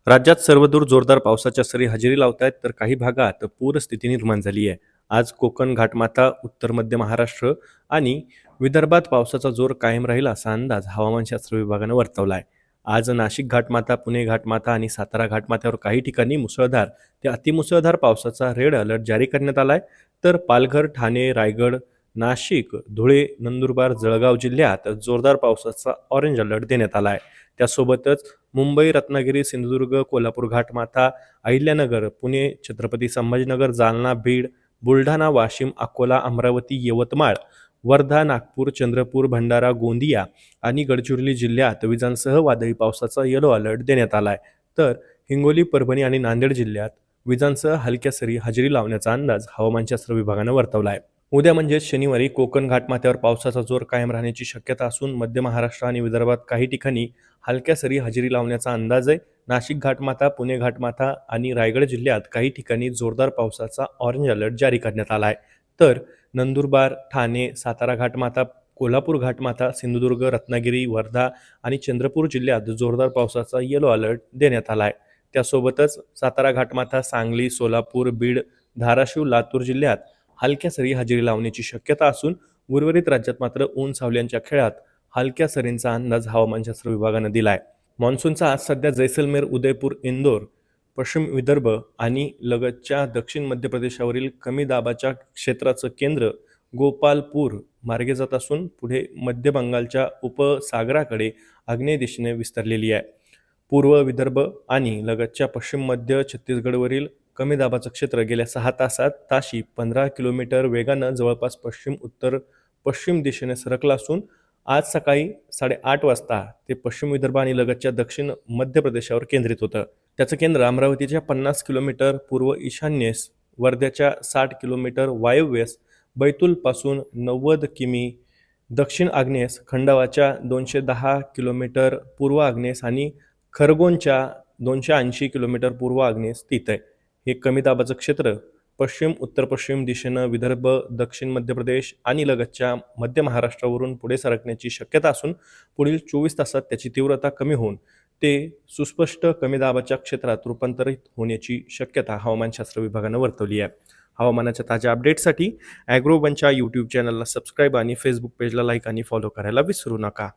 राज्यात सर्वदूर जोरदार पावसाच्या सरी हजेरी लावत आहेत, तर काही भागात पूरस्थिती निर्माण झाली आहे. आज कोकण, घाटमाथा, उत्तर मध्य महाराष्ट्र आणि विदर्भात पावसाचा जोर कायम राहील असा अंदाज हवामानशास्त्र विभागानं वर्तवला आहे. आज नाशिक घाटमाथा, पुणे घाटमाथा आणि सातारा घाटमाथ्यावर काही ठिकाणी मुसळधार ते अतिमुसळधार पावसाचा रेड अलर्ट जारी करण्यात आला आहे. तर पालघर, ठाणे, रायगड, नाशिक, धुळे, नंदुरबार, जळगाव जिल्ह्यात जोरदार पावसाचा ऑरेंज अलर्ट देण्यात आला आहे. त्यासोबतच मुंबई, रत्नागिरी, सिंधुदुर्ग, कोल्हापूर घाटमाथा, अहिल्यानगर, पुणे, छत्रपती संभाजीनगर, जालना, बीड, बुलढाणा, वाशिम, अकोला, अमरावती, यवतमाळ, वर्धा, नागपूर, चंद्रपूर, भंडारा, गोंदिया आणि गडचिरोली जिल्ह्यात विजांसह वादळी पावसाचा येलो अलर्ट देण्यात आला आहे. तर हिंगोली, परभणी आणि नांदेड जिल्ह्यात विजांसह हलक्या सरी हजेरी लावण्याचा अंदाज हवामानशास्त्र विभागानं वर्तवला आहे. उद्या म्हणजेच शनिवारी कोकण घाटमाथ्यावर पावसाचा जोर कायम राहण्याची शक्यता असून मध्य महाराष्ट्र आणि विदर्भात काही ठिकाणी हलक्या सरी हजेरी लावण्याचा अंदाज आहे. नाशिक घाटमाथा, पुणे घाटमाथा आणि रायगड जिल्ह्यात काही ठिकाणी जोरदार पावसाचा ऑरेंज अलर्ट जारी करण्यात आला आहे. तर नंदुरबार, ठाणे, सातारा घाटमाथा, कोल्हापूर घाटमाथा, सिंधुदुर्ग, रत्नागिरी, वर्धा आणि चंद्रपूर जिल्ह्यात जोरदार पावसाचा येलो अलर्ट देण्यात आला आहे. त्यासोबतच सातारा घाटमाथा, सांगली, सोलापूर, बीड, धाराशिव, लातूर जिल्ह्यात हलक्या सरी हजेरी लावण्याची शक्यता असून उर्वरित राज्यात मात्र ऊन सावल्यांच्या खेळात हलक्या सरींचा अंदाज हवामानशास्त्र विभागानं दिला आहे. मान्सूनचा आज सध्या जैसलमेर, उदयपूर, इंदोर, पश्चिम विदर्भ आणि लगतच्या दक्षिण मध्य प्रदेशावरील कमी दाबाच्या क्षेत्राचं केंद्र गोपालपूर मार्गे जात असून पुढे मध्य बंगालच्या उपसागराकडे आग्नेय दिशेने विस्तारलेली आहे. पूर्व विदर्भ आणि लगतच्या पश्चिम मध्य छत्तीसगडवरील कमी दाबाचं क्षेत्र गेल्या 6 तासात ताशी 15 किलोमीटर वेगानं जवळपास पश्चिम उत्तर पश्चिम दिशेने सरकला असून आज सकाळी 8:30 वाजता ते पश्चिम विदर्भ आणि लगतच्या दक्षिण मध्य प्रदेशावर केंद्रित होतं. त्याचं केंद्र अमरावतीच्या 50 किलोमीटर पूर्व ईशान्येस, वर्ध्याच्या 60 किलोमीटर वायव्येस, बैतूलपासून 90 किमी दक्षिण आग्नेस, खंडावाच्या 210 किलोमीटर पूर्व आग्नेस आणि खरगोनच्या 280 किलोमीटर पूर्व आग्नेस स्थित आहे. हे कमी दाबाचं क्षेत्र पश्चिम उत्तर पश्चिम दिशेनं विदर्भ, दक्षिण मध्य प्रदेश आणि लगतच्या मध्य महाराष्ट्रावरून पुढे सरकण्याची शक्यता असून पुढील 24 तासात त्याची तीव्रता कमी होऊन ते सुस्पष्ट कमी दाबाच्या क्षेत्रात रूपांतरित होण्याची शक्यता हवामानशास्त्र विभागानं वर्तवली आहे. हवामानाच्या ताज्या अपडेट्ससाठी ॲग्रोवनच्या यूट्यूब चॅनलला सबस्क्राईब आणि फेसबुक पेजला लाईक आणि फॉलो करायला विसरू नका.